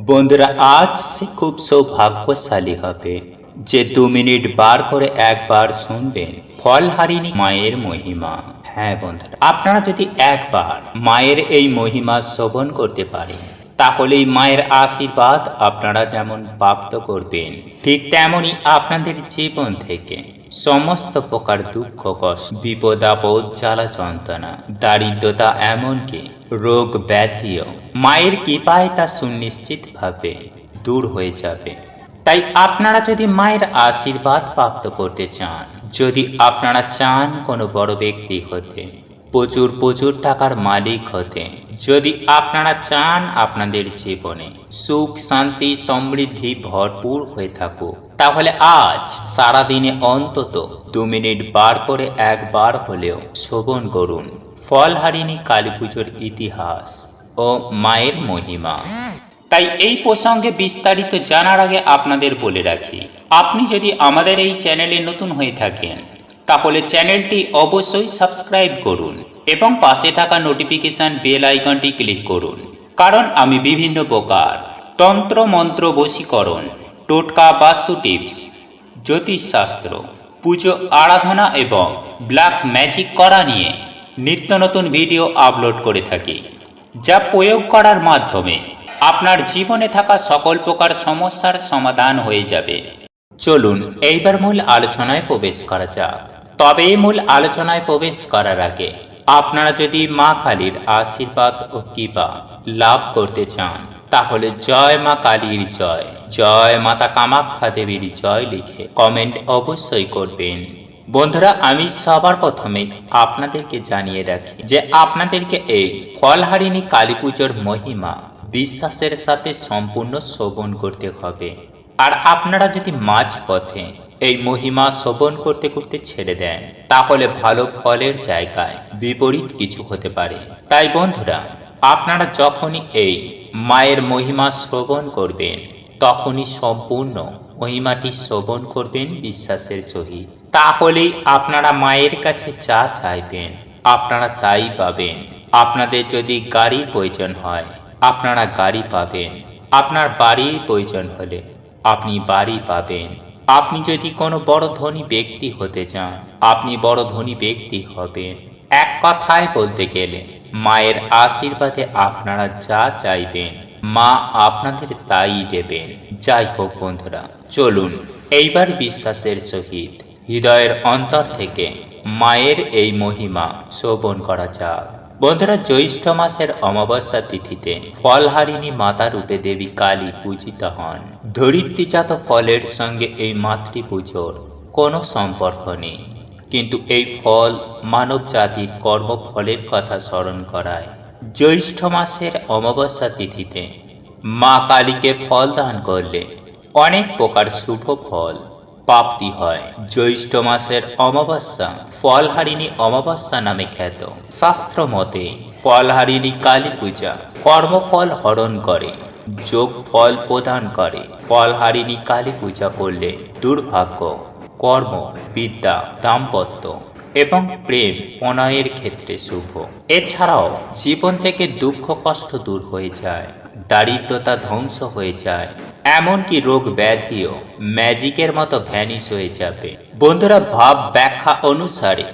বন্ধুরা, আজ সে খুব সৌভাগ্যশালী হবে যে 2 মিনিট বার করে একবার শুনবেন ফলহারিণী মায়ের মহিমা। হ্যাঁ বন্ধুরা, আপনারা যদি একবার মায়ের এই মহিমা শ্রবণ করতে পারেন তাহলেই মায়ের আশীর্বাদ আপনারা যেমন প্রাপ্ত করবেন, ঠিক তেমনি আপনাদের জীবন থেকে সমস্ত প্রকার দুঃখ কষ্ট, বিপদ আপদ, জ্বালা যন্ত্রণা, দারিদ্রতা, এমনকি রোগ ব্যাধিও মায়ের কৃপায় তা সুনিশ্চিতভাবে দূর হয়ে যাবে। তাই আপনারা যদি মায়ের আশীর্বাদ প্রাপ্ত করতে চান, যদি আপনারা চান কোনো বড় ব্যক্তি হতে, প্রচুর প্রচুর টাকার মালিক হতে, যদি আপনারা চান আপনাদের জীবনে সুখ শান্তি সমৃদ্ধি ভরপুর হয়ে থাকুক, তাহলে আজ সারাদিনে অন্তত 2 মিনিট বার করে একবার হলেও শ্রবণ করুন ফলহারিণী কালী পুজোর ইতিহাস ও মায়ের মহিমা। তাই এই প্রসঙ্গে বিস্তারিত জানার আগে আপনাদের বলে রাখি, আপনি যদি আমাদের এই চ্যানেলে নতুন হয়ে থাকেন তাহলে চ্যানেলটি অবশ্যই সাবস্ক্রাইব করুন এবং পাশে থাকা নোটিফিকেশন বেল আইকনটি ক্লিক করুন, কারণ আমি বিভিন্ন প্রকার তন্ত্র মন্ত্র, বশীকরণ, টোটকা, বাস্তু টিপস, জ্যোতিষশাস্ত্র, পুজো আরাধনা এবং ব্ল্যাক ম্যাজিক করা নিয়ে নিত্য নতুন ভিডিও আপলোড করে থাকি, যা প্রয়োগ করার মাধ্যমে আপনার জীবনে থাকা সকল প্রকার সমস্যার সমাধান হয়ে যাবে। চলুন এইবার মূল আলোচনায় প্রবেশ করা যাক। তবে মূল আলোচনায় প্রবেশ করার আগে আপনারা যদি মা কালীর আশীর্বাদ ও কৃপা লাভ করতে চান তাহলে জয় মা কালীর জয়, জয় মাতা কামাখ্যা দেবীর জয় লিখে কমেন্ট অবশ্যই করবেন। বন্ধুরা, আমি সবার প্রথমে আপনাদেরকে জানিয়ে রাখি যে আপনাদেরকে এই ফলহারিণী কালী পুজোর মহিমা বিশ্বাসের সাথে সম্পূর্ণ শ্রবণ করতে হবে। আর আপনারা যদি মাঝ পথে এই মহিমা শ্রবণ করতে করতে ছেড়ে দেন তাহলে ভালো ফলের জায়গায় বিপরীত কিছু হতে পারে। তাই বন্ধুরা, আপনারা যখনই এই মায়ের মহিমা শ্রবণ করবেন তখনই সম্পূর্ণ মহিমাটি শ্রবণ করবেন বিশ্বাসের সহিত। তাহলেই আপনারা মায়ের কাছে যা চাইবেন আপনারা তাই পাবেন। আপনাদের যদি গাড়ির প্রয়োজন হয় আপনারা গাড়ি পাবেন, আপনার বাড়ির প্রয়োজন হলে আপনি বাড়ি পাবেন। আপনি যদি কোনো বড় ধনী ব্যক্তি হতে চান আপনি বড় ধনী ব্যক্তি হবেন। এক কথায় বলতে গেলে মায়ের আশীর্বাদে আপনারা যা চাইবেন মা আপনাদের তাই দেবেন। যাই হোক বন্ধুরা, চলুন এইবার বিশ্বাসের সহিত হৃদয়ের অন্তর থেকে মায়ের এই মহিমা শ্রবণ করা যাক। বন্ধুরা, জ্যৈষ্ঠ মাসের অমাবস্যা তিথিতে ফলহারিণী মাতা রূপে দেবী কালী পূজিত হন। ধরিত্রীজাত ফলের সঙ্গে এই মাতৃপুজোর কোনো সম্পর্ক নেই, কিন্তু এই ফল মানব জাতির কর্মফলের কথা স্মরণ করায়। জ্যৈষ্ঠ মাসের অমাবস্যা তিথিতে মা কালীকে ফল দান করলে অনেক প্রকার শুভ ফল প্রাপ্তি হয়। জ্যৈষ্ঠ মাসের অমাবস্যা ফলহারিণী অমাবস্যা নামে খ্যাত। শাস্ত্র মতে ফলহারিণী কালী পূজা কর্মফল হরণ করে, যোগ ফল প্রদান করে। ফলহারিণী কালী পূজা করলে দুর্ভাগ্য, কর্ম, বিদ্যা, দাম্পত্য এবং প্রেম প্রণয়ের ক্ষেত্রে শুভ। এছাড়াও জীবন থেকে দুঃখ কষ্ট দূর হয়ে যায়, দারিদ্রতা ধ্বংস হয়ে যায়, এমনকি রোগ ব্যাধিও ম্যাজিকের মতো ভ্যানিশ হয়ে যাবে। বন্ধুরা, ভাব ব্যাখ্যা অনুসারে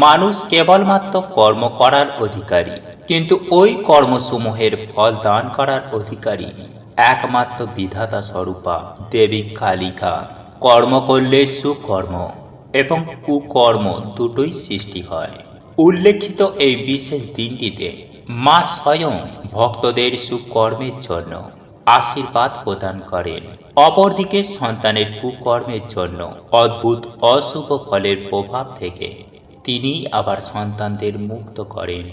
মানুষ কেবলমাত্র কর্ম করার অধিকারী, কিন্তু ওই কর্মসমূহের ফল দান করার অধিকারী একমাত্র বিধাতা স্বরূপা দেবী কালিকা। কর্ম করলে সুকর্ম এবং কুকর্ম দুটোই সৃষ্টি হয়। উল্লেখিত এই বিশেষ দিনটিতে মা স্বয়ং ভক্তদের সুকর্মের জন্য আশীর্বাদ প্রদান করেন, অপরদিকে সন্তানের কুকর্মের জন্য অদ্ভুত অশুভ ফলের প্রভাব থেকে তিনি আবার সন্তানদের মুক্ত করেন।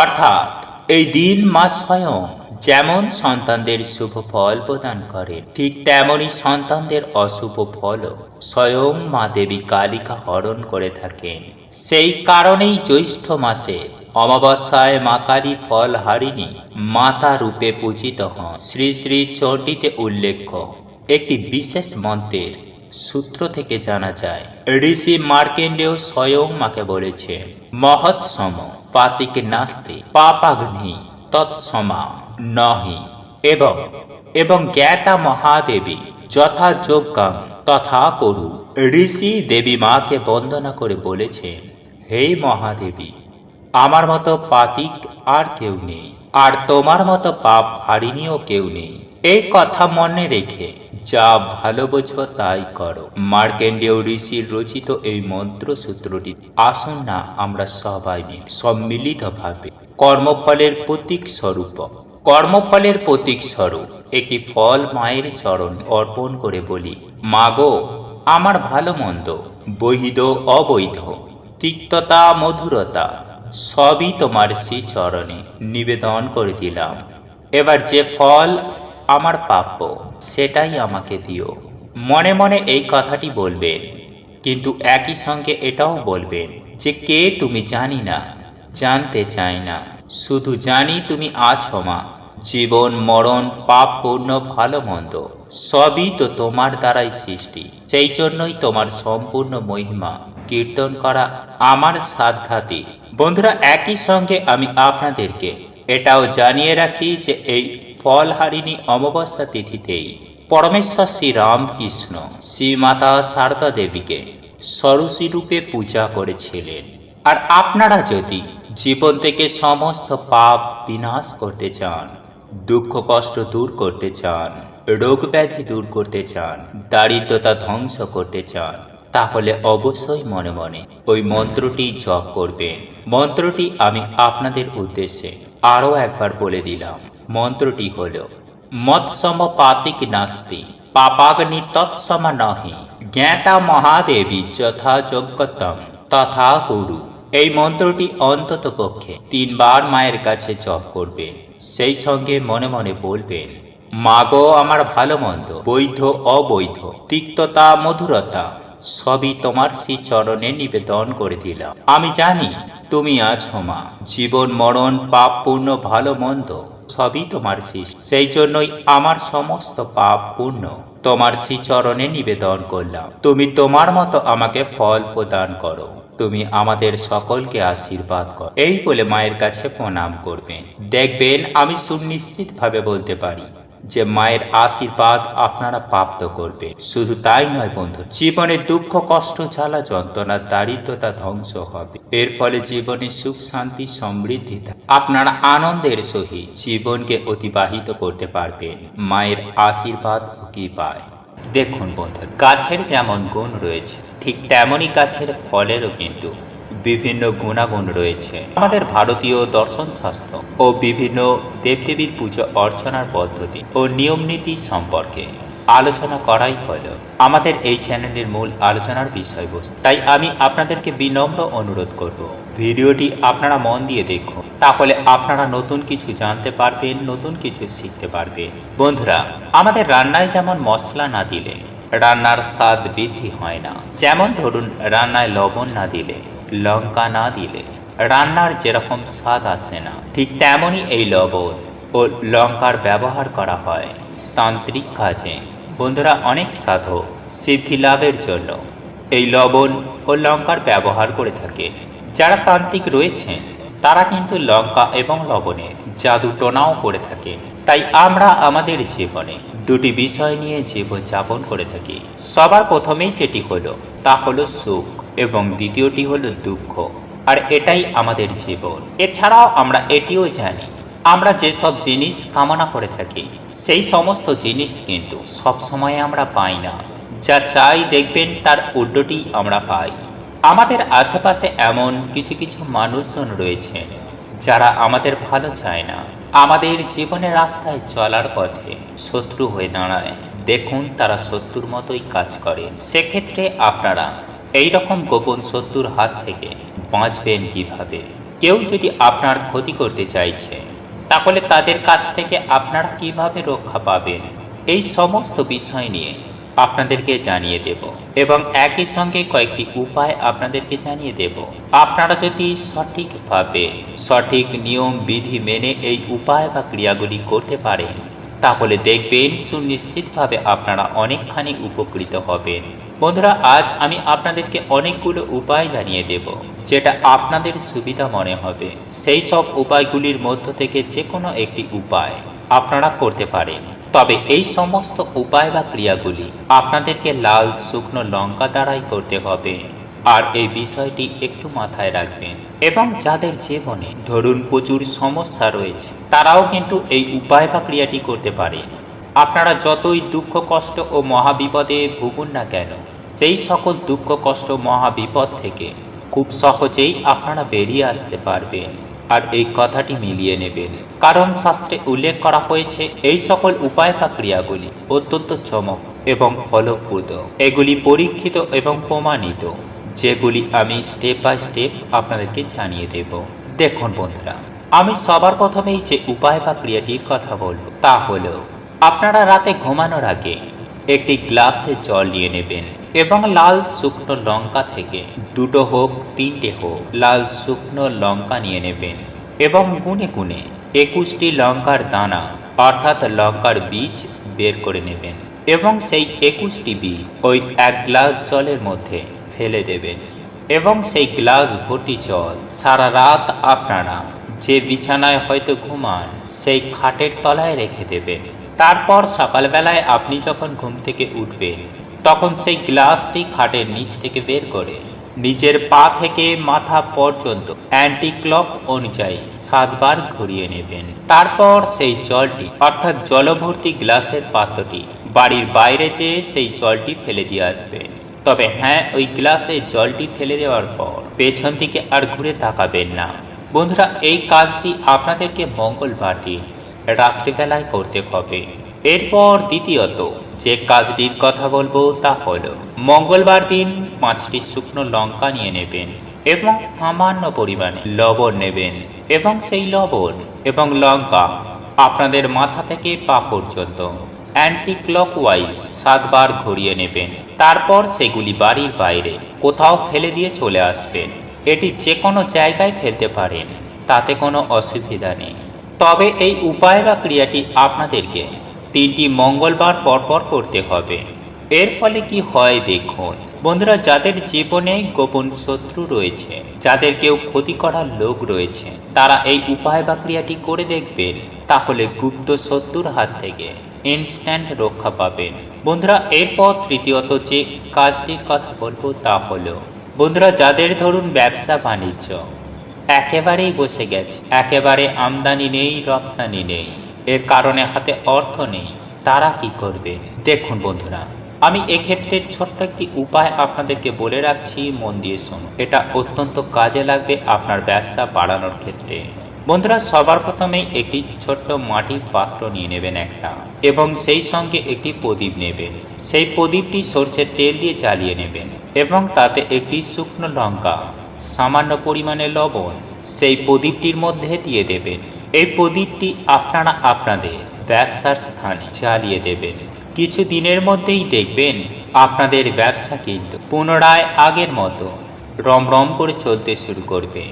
অর্থাৎ এই দিন মা স্বয়ং যেমন সন্তানদের শুভ ফল প্রদান করেন, ঠিক তেমনি সন্তানদের অশুভ ফলও স্বয়ং মা দেবী কালিকা হরণ করে থাকেন। সেই কারণেই জ্যৈষ্ঠ মাসে অমাবস্যায় মা কালী ফলহারিণী মাতা রূপে পূজিত হন। শ্রী শ্রী চণ্ডীতে উল্লেখ্য একটি বিশেষ মন্ত্রের সূত্র থেকে জানা যায়, ঋষি মার্কেন্ডেয় স্বয়ং মাকে বলেছেন, মহৎসম পাতিকে নাস্তে পাপাগ্নি তৎসমা নহি এবং এবং জ্ঞাতা মহাদেবী যথা যোগ্যাং তথা করু। ঋষি দেবী মাকে বন্দনা করে বলেছেন, হে মহাদেবী, আমার মতো পাতিক আর কেউ নেই, আর তোমার মতো পাপ হারিনিও কেউ নেই। এই কথা মনে রেখে যা ভালো বোঝো তাই করো। মার্কেন্ডীয় ঋষির রচিত এই মন্ত্রসূত্রটি আসুন না আমরা সবাই মিলে সম্মিলিতভাবে কর্মফলের প্রতীক স্বরূপ একটি ফল মায়ের চরণ অর্পণ করে বলি, মাগো, আমার ভালো মন্দ, বৈধ অবৈধ, তিক্ততা মধুরতা সবই তোমার সেই চরণে নিবেদন করে দিলাম। এবার যে ফল আমার প্রাপ্য সেটাই আমাকে দিও। মনে মনে এই কথাটি বলবেন, কিন্তু একই সঙ্গে এটাও বলবেন যে কে তুমি জানি না, জানতে চাই না, শুধু জানি তুমি আছো মা। জীবন মরণ পাপ পূর্ণ ভালো মন্দ সবই তো তোমার দ্বারাই সৃষ্টি, সেই জন্যই তোমার সম্পূর্ণ মহিমা কীর্তন করা আমার সাধ্যাতি। বন্ধুরা, একই সঙ্গে আমি আপনাদেরকে এটাও জানিয়ে রাখি যে এই ফলহারিণী অমাবস্যা তিথিতেই পরমেশ্বর শ্রী রামকৃষ্ণ শ্রীমাতা সারদা দেবীকে ষোড়শী রূপে পূজা করেছিলেন। আর আপনারা যদি জীবন থেকে সমস্ত পাপ বিনাশ করতে চান, দুঃখ কষ্ট দূর করতে চান, রোগ ব্যাধি দূর করতে চান, দারিদ্রতা ধ্বংস করতে চান, তাহলে অবশ্যই মনে মনে ওই মন্ত্রটি জপ করবেন। মন্ত্রটি আমি আপনাদের উদ্দেশ্যে আরও একবার বলে দিলাম। মন্ত্রটি হল, মৎসম পাতিক নাস্তি পাপাগ্নি তৎসমা নহি, জ্ঞাতা মহাদেবী যথা যোগ্যতম তথা গুরু। এই মন্ত্রটি অন্তত পক্ষে 3 বার মায়ের কাছে জপ করবেন। সেই সঙ্গে মনে মনে বলবেন, মাগো, আমার ভালো মন্দ, বৈধ অবৈধ, তিক্ততা মধুরতা সবই তোমার শ্রী চরণে নিবেদন করে দিলাম। আমি জানি তুমি আছো মা। জীবন মরণ পাপ পূর্ণ ভালো মন্দ সবই তোমার সৃষ্টি, সেই জন্যই আমার সমস্ত পাপ পূর্ণ তোমার শ্রী চরণে নিবেদন করলাম। তুমি তোমার মতো আমাকে ফল প্রদান করো, তুমি আমাদের সকলকে আশীর্বাদ করো। এই বলে মায়ের কাছে প্রণাম করবেন। দেখবেন আমি সুনিশ্চিতভাবে বলতে পারি যে মায়ের আশীর্বাদ আপনারা প্রাপ্ত করবেন। শুধু তাই নয় বন্ধু, জীবনে দুঃখ কষ্ট জ্বালা যন্ত্রণা দারিদ্রতা ধ্বংস হবে। এর ফলে জীবনে সুখ শান্তি সমৃদ্ধি আপনারা আনন্দের সহিত জীবনকে অতিবাহিত করতে পারবেন। মায়ের আশীর্বাদ কি পায়। দেখুন বন্ধু, গাছের যেমন গুণ রয়েছে ঠিক তেমনই গাছের ফলেরও কিন্তু বিভিন্ন গুণাগুণ রয়েছে। আমাদের ভারতীয় দর্শন শাস্ত্র ও বিভিন্ন দেবদেবীর পুজো অর্চনার পদ্ধতি ও নিয়ম নীতি সম্পর্কে আলোচনা করাই হল আমাদের এই চ্যানেলের মূল আলোচনার বিষয়বস্তু। তাই আমি আপনাদেরকে বিনম্র অনুরোধ করব, ভিডিওটি আপনারা মন দিয়ে দেখুন, তাহলে আপনারা নতুন কিছু জানতে পারবেন, নতুন কিছু শিখতে পারবেন। বন্ধুরা, আমাদের রান্নায় যেমন মশলা না দিলে রান্নার স্বাদ বৃদ্ধি হয় না, যেমন ধরুন রান্নায় লবণ না দিলে, লঙ্কা না দিলে রান্নার যেরকম স্বাদ আসে না, ঠিক তেমনই এই লবণ ও লঙ্কার ব্যবহার করা হয় তান্ত্রিক কাজে। বন্ধুরা, অনেক সাধক সিদ্ধি লাভের জন্য এই লবণ ও লঙ্কার ব্যবহার করে থাকে। যারা তান্ত্রিক রয়েছেন তারা কিন্তু লঙ্কা এবং লবণের জাদু টোনাও করে থাকে। তাই আমরা আমাদের জীবনে দুটি বিষয় নিয়ে জীবনযাপন করে থাকি। সবার প্রথমেই যেটি হলো তা হলো সুখ, এবং দ্বিতীয়টি হলো দুঃখ। আর এটাই আমাদের জীবন। এছাড়াও আমরা এটিও জানি, আমরা যেসব জিনিস কামনা করে থাকি সেই সমস্ত জিনিস কিন্তু সবসময় আমরা পাই না। যা চাই দেখবেন তার উল্টোটি আমরা পাই। আমাদের আশেপাশে এমন কিছু কিছু মানুষজন রয়েছে যারা আমাদের ভালো চায় না, আমাদের জীবনের রাস্তায় চলার পথে শত্রু হয়ে দাঁড়ায়। দেখুন, তারা শত্রুর মতোই কাজ করে। সেক্ষেত্রে আপনারা এই রকম গোপন শত্রুর হাত থেকে বাঁচবেন কিভাবে? কেউ যদি আপনার ক্ষতি করতে চাইছে তাহলে তাদের কাছ থেকে আপনারা কিভাবে রক্ষা পাবেন, এই সমস্ত বিষয় নিয়ে আপনাদেরকে জানিয়ে দেব, এবং একই সঙ্গে কয়েকটি উপায় আপনাদেরকে জানিয়ে দেব। আপনারা যদি সঠিকভাবে সঠিক নিয়ম বিধি মেনে এই উপায় বা ক্রিয়াগুলি করতে পারেন তাহলে দেখবেন সুনিশ্চিতভাবে আপনারা অনেকখানি উপকৃত হবেন। বন্ধুরা, আজ আমি আপনাদেরকে অনেকগুলো উপায় জানিয়ে দেব যেটা আপনাদের সুবিধা মনে হবে। সেই সব উপায়গুলির মধ্য থেকে যে কোনো একটি উপায় আপনারা করতে পারেন। তবে এই সমস্ত উপায় বা ক্রিয়াগুলি আপনাদেরকে লাল শুকনো লঙ্কা দ্বারাই করতে হবে। আর এই বিষয়টি একটু মাথায় রাখবেন। এবং যাদের জীবনে ধরুন প্রচুর সমস্যা রয়েছে, তারাও কিন্তু এই উপায় বা ক্রিয়াটি করতে পারে। আপনারা যতই দুঃখ কষ্ট ও মহাবিপদে ভুগুন না কেন, সেই সকল দুঃখ কষ্ট মহাবিপদ থেকে খুব সহজেই আপনারা বেরিয়ে আসতে পারবেন। আর এই কথাটি মিলিয়ে নেবেন, কারণ শাস্ত্রে উল্লেখ করা হয়েছে এই সকল উপায় বা ক্রিয়াগুলি অত্যন্ত চমক এবং ফলপ্রদ। এগুলি পরীক্ষিত এবং প্রমাণিত, যেগুলি আমি স্টেপ বাই স্টেপ আপনাদেরকে জানিয়ে দেব। দেখুন বন্ধুরা, আমি সবার প্রথমেই যে উপায় বা ক্রিয়াটির কথা বলব তা হলো, আপনারা রাতে ঘুমানোর আগে একটি গ্লাসে জল নিয়ে নেবেন এবং লাল শুকনো লঙ্কা থেকে 2টো হোক 3টে হোক লাল শুকনো লঙ্কা নিয়ে নেবেন এবং গুনে গুনে 21টি লঙ্কার দানা অর্থাৎ লঙ্কার বীজ বের করে নেবেন এবং সেই 21টি বীজ ওই 1 গ্লাস জলের মধ্যে ফেলে দেবেন এবং সেই গ্লাস ভর্তি জল সারা রাত আপনারা যে বিছানায় হয়তো ঘুমান সেই খাটের তলায় রেখে দেবেন। তারপর সকালবেলায় আপনি যখন ঘুম থেকে উঠবেন, তখন সেই গ্লাসটি খাটের নিচ থেকে বের করে নিজের পা থেকে মাথা পর্যন্ত অ্যান্টি ক্লক অনুযায়ী 7 বার ঘুরিয়ে নেবেন। তারপর সেই জলটি অর্থাৎ জলভর্তি গ্লাসের পাত্রটি বাড়ির বাইরে যেয়ে সেই জলটি ফেলে দিয়ে আসবেন। তবে হ্যাঁ, ওই গ্লাসে জলটি ফেলে দেওয়ার পর পেছন দিকে আর ঘুরে তাকাবেন না। বন্ধুরা, এই কাজটি আপনাদেরকে মঙ্গলবার দিন রাত্রিবেলায় করতে হবে। এরপর দ্বিতীয়ত যে কাজটির কথা বলবো তা হলো, মঙ্গলবার দিন 5টি শুকনো লঙ্কা নিয়ে নেবেন এবং সামান্য পরিমাণে লবণ নেবেন এবং সেই লবণ এবং লঙ্কা আপনাদের মাথা থেকে পা পর্যন্ত অ্যান্টি ক্লকওয়াইজ 7 বার ঘুরিয়ে নেবেন। তারপর সেগুলি বাড়ির বাইরে কোথাও ফেলে দিয়ে চলে আসবেন। এটি যে কোনো জায়গায় ফেলতে পারেন, তাতে কোনো অসুবিধা নেই। তবে এই উপায় বা ক্রিয়াটি আপনাদেরকে 3টি মঙ্গলবার পরপর করতে হবে। এর ফলে কি হয় দেখুন বন্ধুরা, যাদের জীবনে গোপন শত্রু রয়েছে, যাদের কেউ ক্ষতি করার লোক রয়েছে, তারা এই উপায় বা ক্রিয়াটি করে দেখবেন, তাহলে গুপ্ত শত্রুর হাত থেকে ইনস্ট্যান্ট রক্ষা পাবেন। বন্ধুরা, এরপর তৃতীয়ত যে কাজটির কথা বলবো তা হলো, বন্ধুরা যাদের ধরুন ব্যবসা বাণিজ্য একেবারেই বসে গেছে, একেবারে আমদানি নেই রপ্তানি নেই, এর কারণে হাতে অর্থ নেই, তারা কি করবে? দেখুন বন্ধুরা, আমি এক্ষেত্রে ছোট্ট একটি উপায় আপনাদেরকে বলে রাখছি, মন দিয়ে শুনুন। এটা অত্যন্ত কাজে লাগবে আপনার ব্যবসা বাড়ানোর ক্ষেত্রে। বন্ধুরা, সবার প্রথমেই একটি ছোট্ট মাটির পাত্র নিয়ে নেবেন একটা, এবং সেই সঙ্গে একটি প্রদীপ নেবেন। সেই প্রদীপটি সরষের তেল দিয়ে জ্বালিয়ে নেবেন এবং তাতে একটি শুকনো লঙ্কা, সামান্য পরিমাণে লবণ সেই প্রদীপটির মধ্যে দিয়ে দেবেন। এই প্রদীপটি আপনারা আপনাদের ব্যবসার স্থানে জ্বালিয়ে দেবেন। কিছু দিনের মধ্যেই দেখবেন আপনাদের ব্যবসা কিন্তু পুনরায় আগের মতো রমরম করে চলতে শুরু করবে।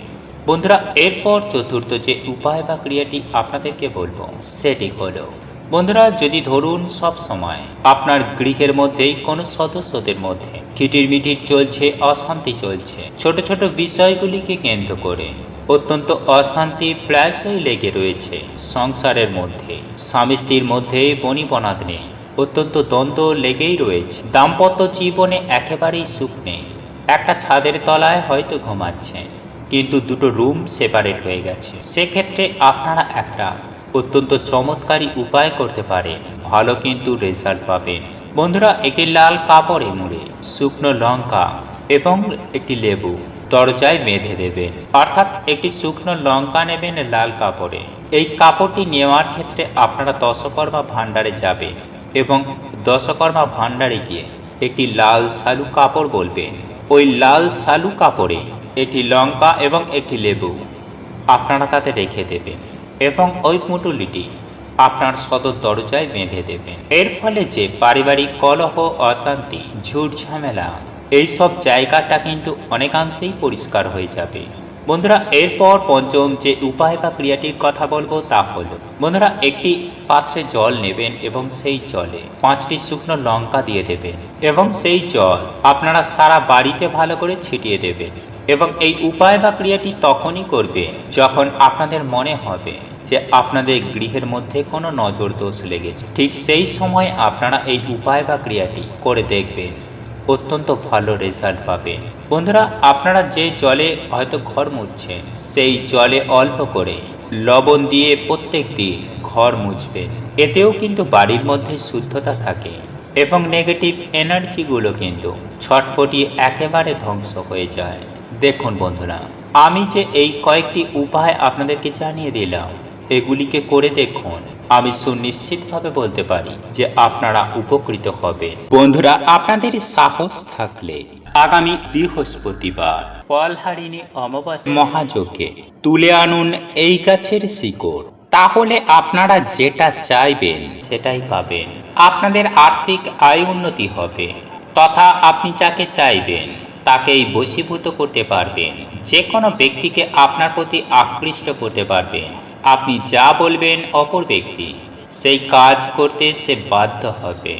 বন্ধুরা, এরপর চতুর্থ যে উপায় বা ক্রিয়াটি আপনাদেরকে বলবো সেটি হলো, বন্ধুরা যদি ধরুন সব সময় আপনার গৃহের মধ্যেই কোনো সদস্যদের মধ্যে খিটিরমিটির চলছে, অশান্তি চলছে, ছোট ছোট বিষয়গুলিকে কেন্দ্র করে অত্যন্ত অশান্তি প্রায়শই লেগে রয়েছে সংসারের মধ্যে, স্বামী স্ত্রীর মধ্যে বনিবনাদ নেই, অত্যন্ত দ্বন্দ্ব লেগেই রয়েছে, দাম্পত্য জীবনে একেবারেই সুখ নেই, একটা ছাদের তলায় হয়তো ঘুমাচ্ছে কিন্তু 2টো রুম সেপারেট হয়ে গেছে, সেক্ষেত্রে আপনারা একটা অত্যন্ত চমৎকারী উপায় করতে পারেন, ভালো কিন্তু রেজাল্ট পাবেন। বন্ধুরা, একটি লাল কাপড়ে মুড়ে শুকনো লঙ্কা এবং একটি লেবু দরজায় বেঁধে দেবেন, অর্থাৎ একটি শুকনো লঙ্কা নেবেন লাল কাপড়ে। এই কাপড়টি নেওয়ার ক্ষেত্রে আপনারা দশকর্মা ভাণ্ডারে যাবেন এবং দশকর্মা ভাণ্ডারে গিয়ে একটি লাল শালু কাপড় বলবেন। ওই লাল শালু কাপড়ে একটি লঙ্কা এবং একটি লেবু আপনারা তাতে রেখে দেবেন এবং ওই পুঁটুলিটি আপনার সদর দরজায় বেঁধে দেবেন। এর ফলে যে পারিবারিক কলহ, অশান্তি, ঝুট ঝামেলা, এইসব জায়গাটা কিন্তু অনেকাংশেই পরিষ্কার হয়ে যাবে। বন্ধুরা, এরপর পঞ্চম যে উপায় বা ক্রিয়াটির কথা বলবো তা হলো, বন্ধুরা একটি পাত্রে জল নেবেন এবং সেই জলে 5টি শুকনো লঙ্কা দিয়ে দেবেন এবং সেই জল আপনারা সারা বাড়িতে ভালো করে ছিটিয়ে দেবেন এবং এই উপায় বা ক্রিয়াটি তখনই করবে যখন আপনাদের মনে হবে যে আপনাদের গৃহের মধ্যে কোনো নজর দোষ লেগেছে। ঠিক সেই সময় আপনারা এই উপায় বা ক্রিয়াটি করে দেখবেন, অত্যন্ত ভালো রেজাল্ট পাবেন। বন্ধুরা, আপনারা যে জলে হয়তো ঘর মুছছেন, সেই জলে অল্প করে লবণ দিয়ে প্রত্যেক দিন ঘর মুছবেন। এতেও কিন্তু বাড়ির মধ্যে শুদ্ধতা থাকে এবং নেগেটিভ এনার্জিগুলো কিন্তু ছটফটিয়ে একেবারে ধ্বংস হয়ে যায়। দেখুন বন্ধুরা, আমি যে এই কয়েকটি উপায় আপনাদেরকে জানিয়ে দিলাম, এগুলিকে করে দেখুন। আমি সুনিশ্চিতভাবে বলতে পারি যে আপনারা উপকৃত হবেন। বন্ধুরা, আপনাদের সাহস থাকলে আগামী বৃহস্পতিবার ফলহারিণী অমাবস্যা মহাযজ্ঞে তুলে আনুন এই গাছের শিকড়। তাহলে আপনারা যেটা চাইবেন সেটাই পাবেন। আপনাদের আর্থিক আয় উন্নতি হবে, তথা আপনি যাকে চাইবেন তাকেই বশীভূত করতে পারবেন। যে কোনো ব্যক্তিকে আপনার প্রতি আকৃষ্ট করতে পারবেন। আপনি যা বলবেন অপর ব্যক্তি সেই কাজ করতে সে বাধ্য হবে।